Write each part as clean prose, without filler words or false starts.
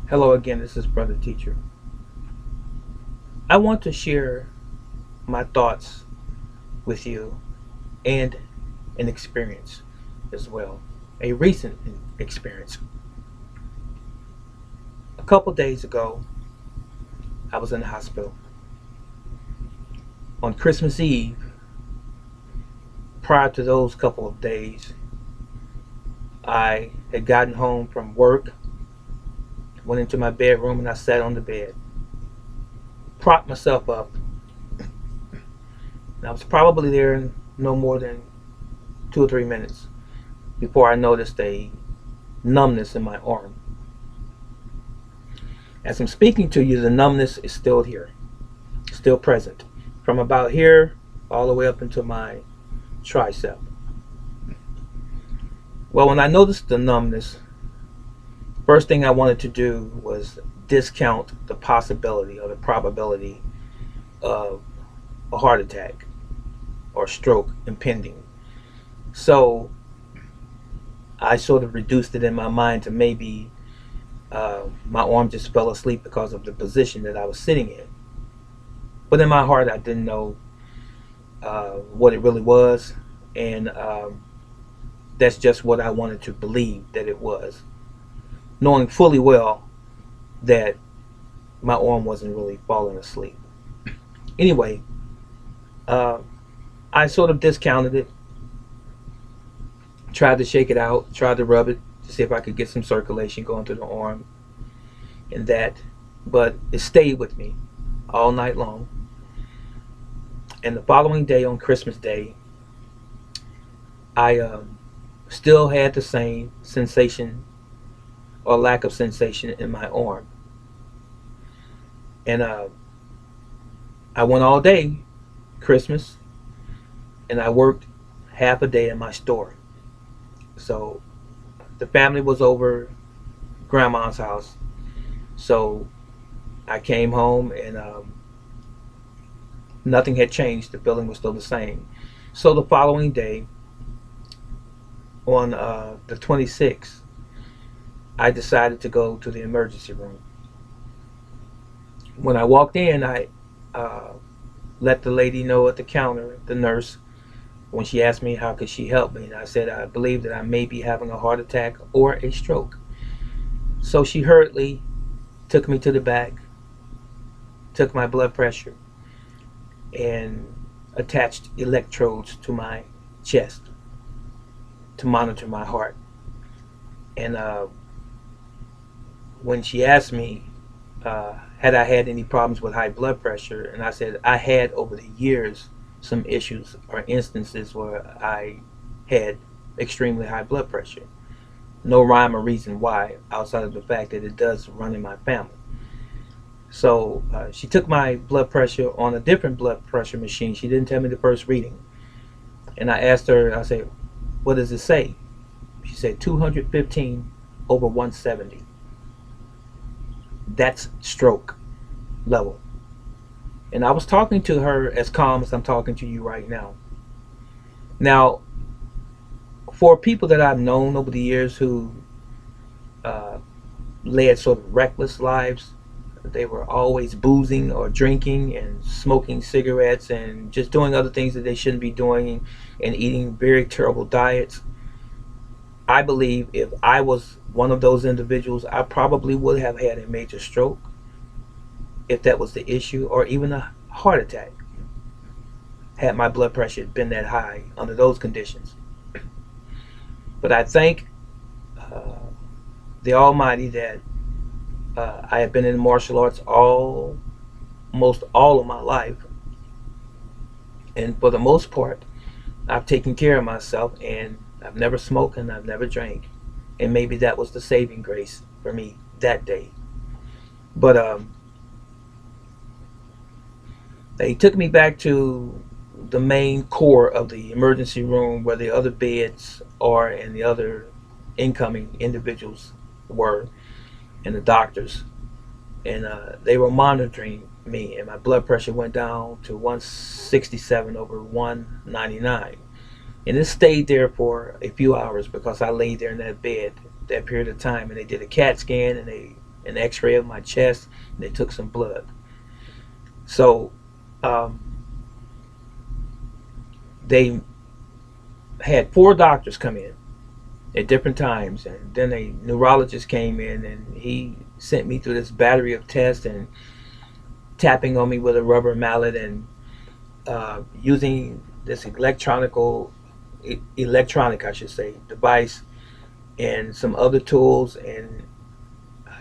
Hello again, this is Brother Teacher. I want to share my thoughts with you and an experience as well. A recent experience. A couple days ago, I was in the hospital. On Christmas Eve, prior to those couple of days, I had gotten home from work, went into my bedroom, and I sat on the bed, propped myself up. And I was probably there no more than 2 or 3 minutes before I noticed a numbness in my arm. As I'm speaking to you, the numbness is still here, still present, from about here all the way up into my tricep. Well, when I noticed the numbness, first thing I wanted to do was discount the possibility or the probability of a heart attack or stroke impending. So I sort of reduced it in my mind to maybe my arm just fell asleep because of the position that I was sitting in. But in my heart, I didn't know what it really was, and that's just what I wanted to believe that it was, knowing fully well that my arm wasn't really falling asleep. Anyway, uh, I sort of discounted it, tried to shake it out, tried to rub it to see if I could get some circulation going through the arm and that, but it stayed with me all night long. And the following day, on Christmas Day, I still had the same sensation or lack of sensation in my arm. And I went all day Christmas, and I worked half a day in my store. So the family was over grandma's house. So I came home, and nothing had changed. The feeling was still the same. So the following day, on the 26th, I decided to go to the emergency room. When I walked in, I uh, let the lady know at the counter, the nurse, when she asked me how could she help me, and I said I believe that I may be having a heart attack or a stroke. So she hurriedly took me to the back, took my blood pressure, and attached electrodes to my chest to monitor my heart. And when she asked me, had I had any problems with high blood pressure, and I said I had over the years some issues or instances where I had extremely high blood pressure. No rhyme or reason why outside of the fact that it does run in my family. So she took my blood pressure on a different blood pressure machine. She didn't tell me the first reading. And I asked her, I said, what does it say? She said 215 over 170. That's stroke level. And I was talking to her as calm as I'm talking to you right now. Now, for people that I've known over the years who uh, led sort of reckless lives, they were always boozing or drinking and smoking cigarettes and just doing other things that they shouldn't be doing and eating very terrible diets. I believe if I was one of those individuals, I probably would have had a major stroke if that was the issue, or even a heart attack had my blood pressure been that high under those conditions. But I thank uh, the Almighty that I have been in martial arts almost all of my life, and for the most part, I've taken care of myself, and I've never smoked and I've never drank, and maybe that was the saving grace for me that day. But they took me back to the main core of the emergency room where the other beds are and the other incoming individuals were, and the doctors, and they were monitoring me, and my blood pressure went down to 167 over 199, and it stayed there for a few hours because I laid there in that bed that period of time, and they did a CAT scan, and they an x-ray of my chest, and they took some blood. So um, they had 4 doctors come in at different times, and then a neurologist came in, and he sent me through this battery of tests and tapping on me with a rubber mallet, and using this electronic, I should say, device, and some other tools. And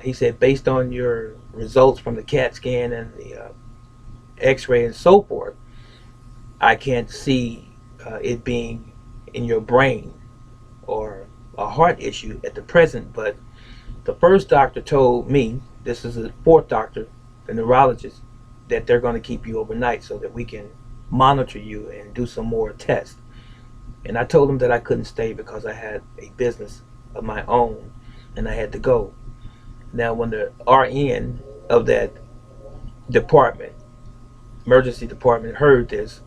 he said, based on your results from the CAT scan and the X-ray and so forth, I can't see it being in your brain or a heart issue at the present. But the first doctor told me, this is the 4th doctor, the neurologist, that they're going to keep you overnight so that we can monitor you and do some more tests. And I told him that I couldn't stay because I had a business of my own and I had to go. Now, when the RN of that department, emergency department, heard this,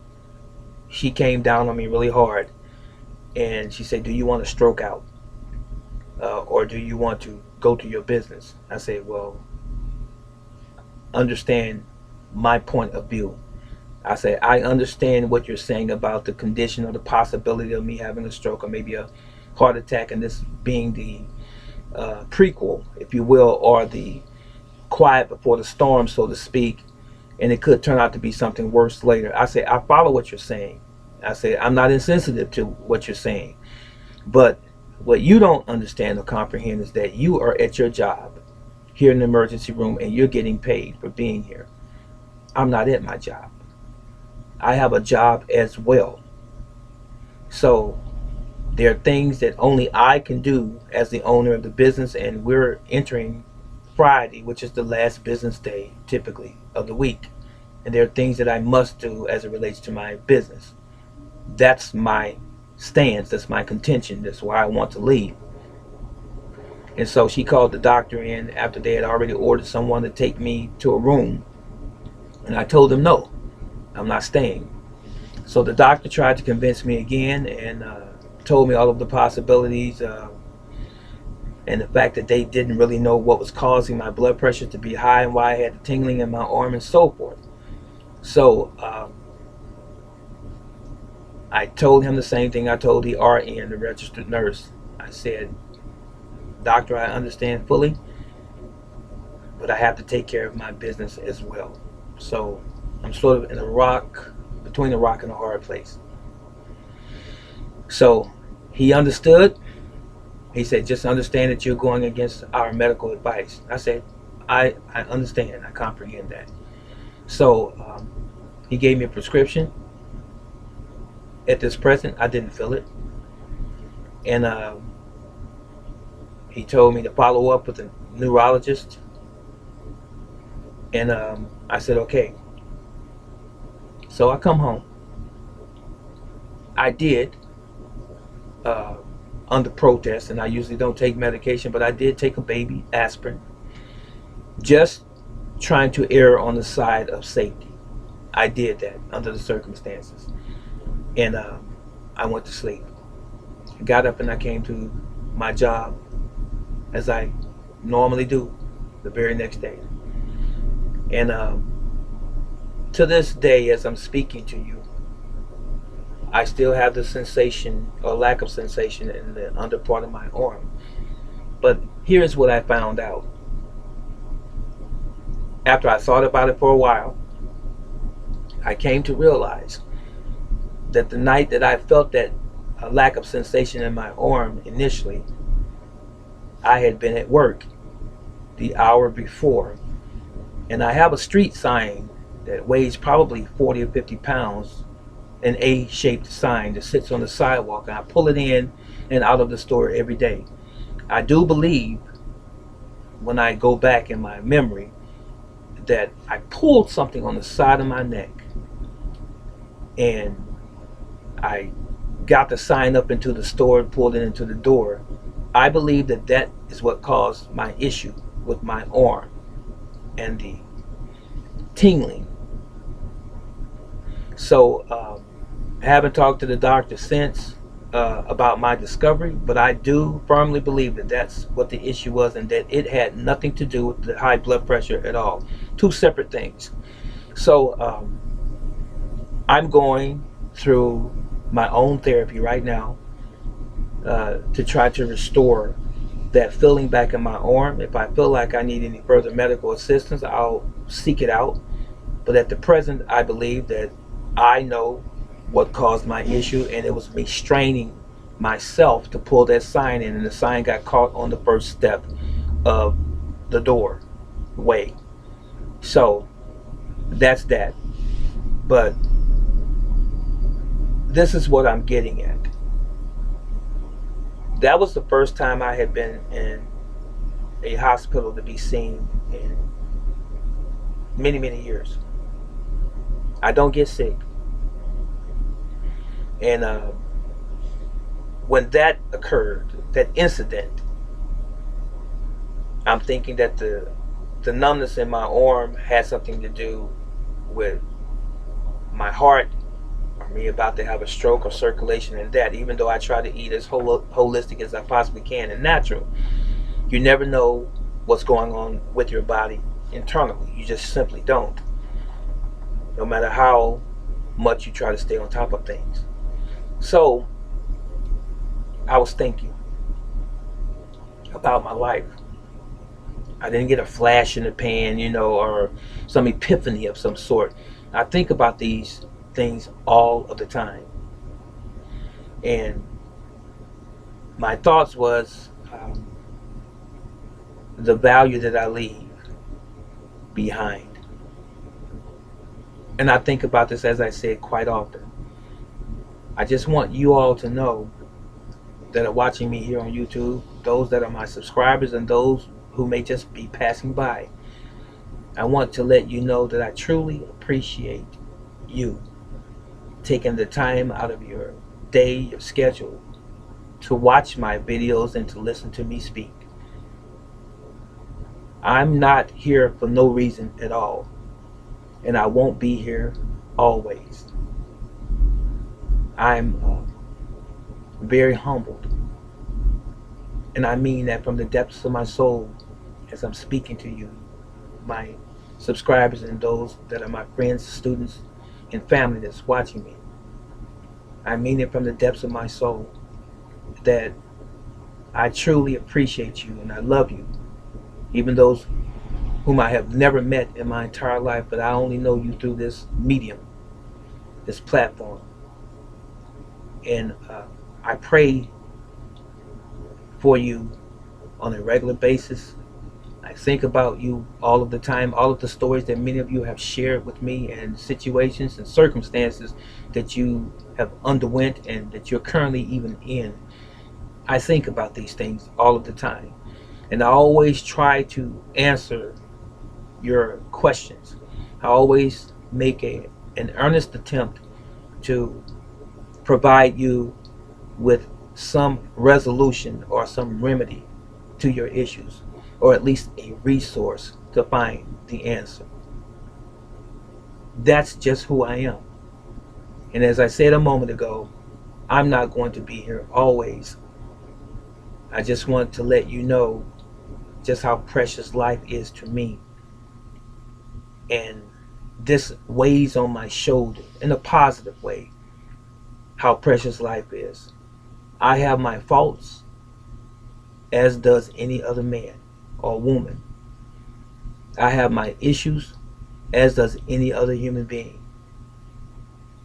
she came down on me really hard, and she said, do you want to stroke out? Or do you want to go to your business? I said, well, understand my point of view. I said, I understand what you're saying about the condition or the possibility of me having a stroke or maybe a heart attack, and this being the prequel, if you will, or the quiet before the storm, so to speak, and it could turn out to be something worse later. I said, I follow what you're saying. I said, I'm not insensitive to what you're saying. But what you don't understand or comprehend is that you are at your job here in the emergency room and you're getting paid for being here. I'm not at my job. I have a job as well. So there are things that only I can do as the owner of the business, and we're entering Friday, which is the last business day typically of the week. And there are things that I must do as it relates to my business. That's my stance. That's my contention. That's why I want to leave. And so she called the doctor in after they had already ordered someone to take me to a room. And I told them, no, I'm not staying. So the doctor tried to convince me again, and told me all of the possibilities, and the fact that they didn't really know what was causing my blood pressure to be high and why I had the tingling in my arm and so forth. So I told him the same thing I told the RN, the registered nurse. I said, doctor, I understand fully, but I have to take care of my business as well. So I'm sort of in between a rock and a hard place. So he understood. He said, just understand that you're going against our medical advice. I said, I understand. I comprehend that. So he gave me a prescription. At this present, I didn't fill it. And he told me to follow up with a neurologist. And I said, okay. So I come home. I did, under protest, and I usually don't take medication, but I did take a baby aspirin, just trying to err on the side of safety. I did that under the circumstances. And I went to sleep. I got up and I came to my job as I normally do the very next day. And to this day, as I'm speaking to you, I still have the sensation or lack of sensation in the under part of my arm. But here's what I found out. After I thought about it for a while, I came to realize that the night that I felt that lack of sensation in my arm initially, I had been at work the hour before, and I have a street sign that weighs probably 40 or 50 pounds, an A-shaped sign that sits on the sidewalk, and I pull it in and out of the store every day. I do believe, when I go back in my memory, that I pulled something on the side of my neck, and I got the sign up into the store and pulled it into the door. I believe that that is what caused my issue with my arm and the tingling. So I haven't talked to the doctor since. about my discovery, but I do firmly believe that that's what the issue was, and that it had nothing to do with the high blood pressure at all. Two separate things. So I'm going through my own therapy right now to try to restore that feeling back in my arm. If I feel like I need any further medical assistance, I'll seek it out. But at the present, I believe that I know what caused my issue, and it was me straining myself to pull that sign in, and the sign got caught on the first step of the doorway. So that's that. But this is what I'm getting at. That was the first time I had been in a hospital to be seen in many, many years. I don't get sick. And when that occurred, that incident, I'm thinking that the numbness in my arm had something to do with my heart, or me about to have a stroke, or circulation in that. Even though I try to eat as holistic as I possibly can and natural, you never know what's going on with your body internally. You just simply don't. No matter how much you try to stay on top of things. So I was thinking about my life. I didn't get a flash in the pan, or some epiphany of some sort. I think about these things all of the time. And my thoughts was the value that I leave behind. And I think about this, as I said, quite often. I just want you all to know that are watching me here on YouTube, those that are my subscribers and those who may just be passing by. I want to let you know that I truly appreciate you taking the time out of your day, your schedule, to watch my videos and to listen to me speak. I'm not here for no reason at all, and I won't be here always. I'm very humbled, and I mean that from the depths of my soul as I'm speaking to you, my subscribers and those that are my friends, students, and family that's watching me. I mean it from the depths of my soul that I truly appreciate you and I love you, even those whom I have never met in my entire life, but I only know you through this medium, this platform. And I pray for you on a regular basis. I think about you all of the time, all of the stories that many of you have shared with me, and situations and circumstances that you have underwent and that you're currently even in. I think about these things all of the time, and I always try to answer your questions. I always make an earnest attempt to provide you with some resolution or some remedy to your issues, or at least a resource to find the answer. That's just who I am. And as I said a moment ago, I'm not going to be here always. I just want to let you know just how precious life is to me. And this weighs on my shoulder in a positive way, how precious life is. I have my faults, as does any other man or woman. I have my issues, as does any other human being.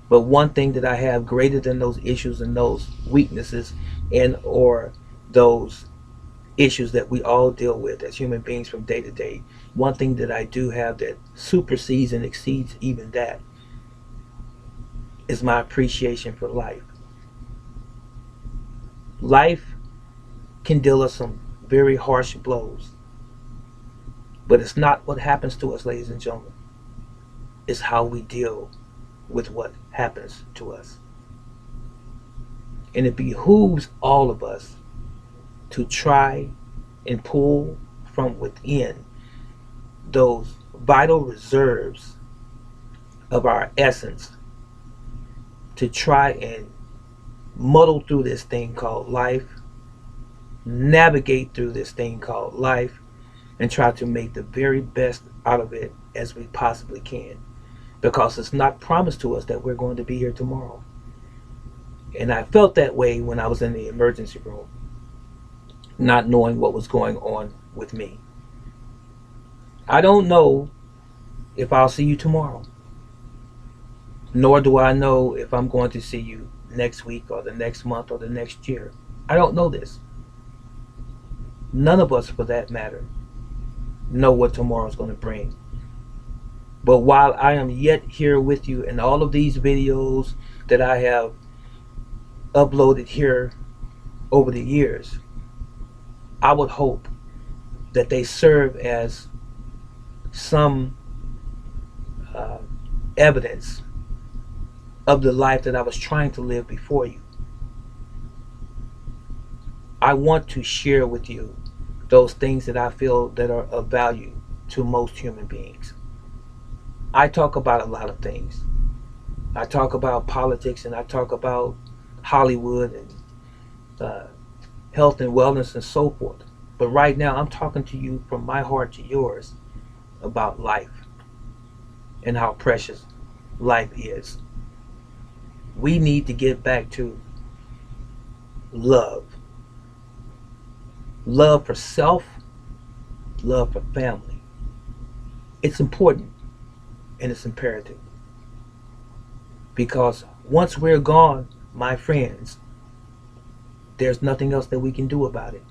But one thing that I have greater than those issues and those weaknesses and or those issues that we all deal with as human beings from day to day, one thing that I do have that supersedes and exceeds even that is my appreciation for life. Life can deal us some very harsh blows, but it's not what happens to us, ladies and gentlemen. It's how we deal with what happens to us. And it behooves all of us to try and pull from within those vital reserves of our essence, to try and muddle through this thing called life, navigate through this thing called life, and try to make the very best out of it as we possibly can. Because it's not promised to us that we're going to be here tomorrow. And I felt that way when I was in the emergency room, not knowing what was going on with me. I don't know if I'll see you tomorrow, nor do I know if I'm going to see you next week or the next month or the next year. I don't know this. None of us, for that matter, know what tomorrow's going to bring. But while I am yet here with you, and all of these videos that I have uploaded here over the years, I would hope that they serve as some evidence of the life that I was trying to live before you. I want to share with you those things that I feel that are of value to most human beings. I talk about a lot of things. I talk about politics, and I talk about Hollywood and health and wellness and so forth. But right now I'm talking to you from my heart to yours about life and how precious life is. We need to get back to love. Love for self, love for family. It's important and it's imperative. Because once we're gone, my friends, there's nothing else that we can do about it.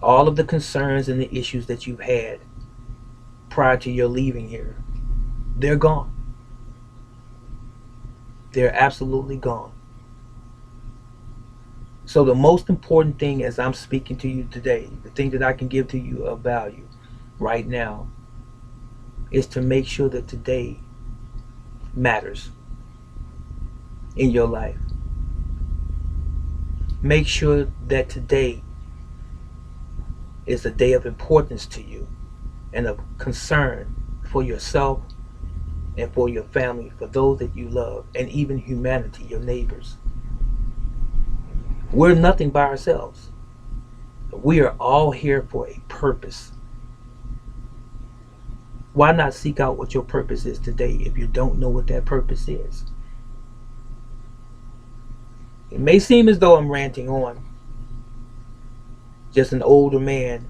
All of the concerns and the issues that you've had prior to your leaving here, they're gone. They're absolutely gone. So the most important thing as I'm speaking to you today, the thing that I can give to you of value right now, is to make sure that today matters in your life. Make sure that today is a day of importance to you and of concern for yourself and for your family, for those that you love, and even humanity, your neighbors. We're nothing by ourselves. We are all here for a purpose. Why not seek out what your purpose is today if you don't know what that purpose is? It may seem as though I'm ranting on, just an older man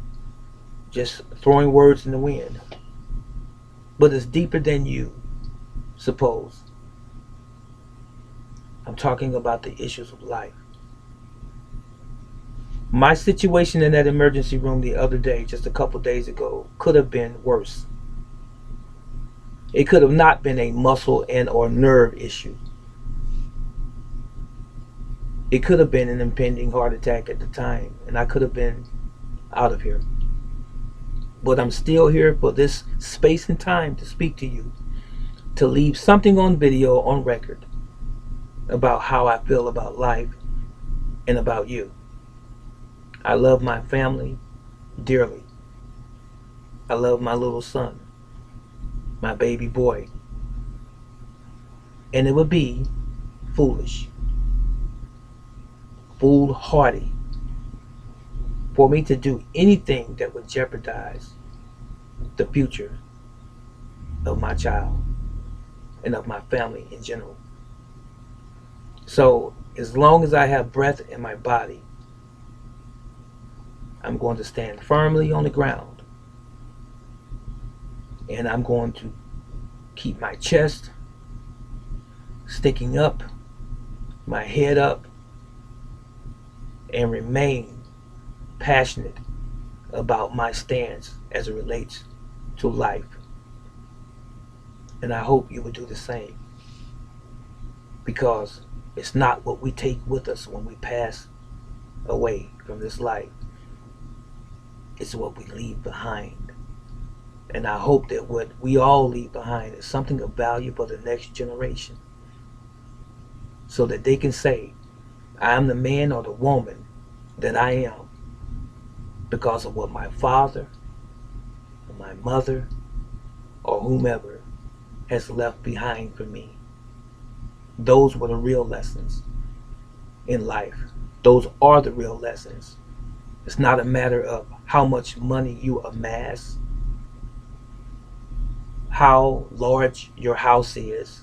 just throwing words in the wind. But it's deeper than you suppose. I'm talking about the issues of life. My situation in that emergency room the other day, just a couple days ago, could have been worse. It could have not been a muscle and or nerve issue. It could have been an impending heart attack at the time, and I could have been out of here. But I'm still here for this space and time to speak to you, to leave something on video, on record, about how I feel about life and about you. I love my family dearly. I love my little son, my baby boy. And it would be foolish, foolhardy for me to do anything that would jeopardize the future of my child and of my family in general. So as long as I have breath in my body, I'm going to stand firmly on the ground, and I'm going to keep my chest sticking up, my head up, and remain passionate about my stance as it relates to life. And I hope you would do the same, because it's not what we take with us when we pass away from this life. It's what we leave behind. And I hope that what we all leave behind is something of value for the next generation, so that they can say, I am the man or the woman that I am because of what my father or my mother or whomever has left behind for me. Those were the real lessons. in life. Those are the real lessons. It's not a matter of how much money you amass, how large your house is,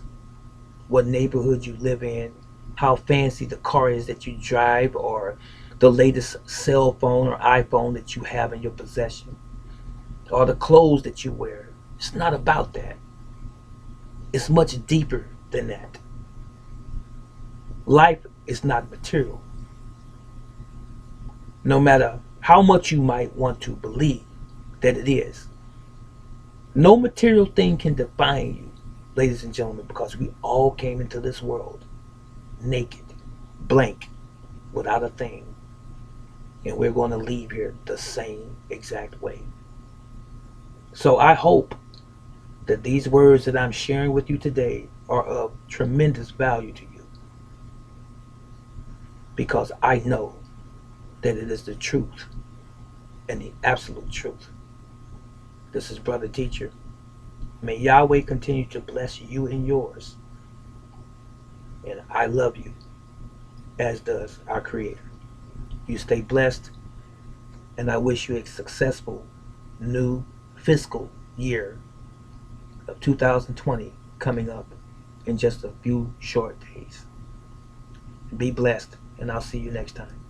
what neighborhood you live in, how fancy the car is that you drive, or the latest cell phone or iPhone that you have in your possession, or the clothes that you wear. It's not about that. It's much deeper than that. Life is not material. No matter how much you might want to believe that it is, no material thing can define you, ladies and gentlemen, because we all came into this world naked, blank, without a thing. And we're going to leave here the same exact way. So I hope that these words that I'm sharing with you today are of tremendous value to you, because I know that it is the truth and the absolute truth. This is Brother Teacher. May Yahweh continue to bless you and yours. And I love you, as does our Creator. You stay blessed, and I wish you a successful new fiscal year of 2020 coming up in just a few short days. Be blessed, and I'll see you next time.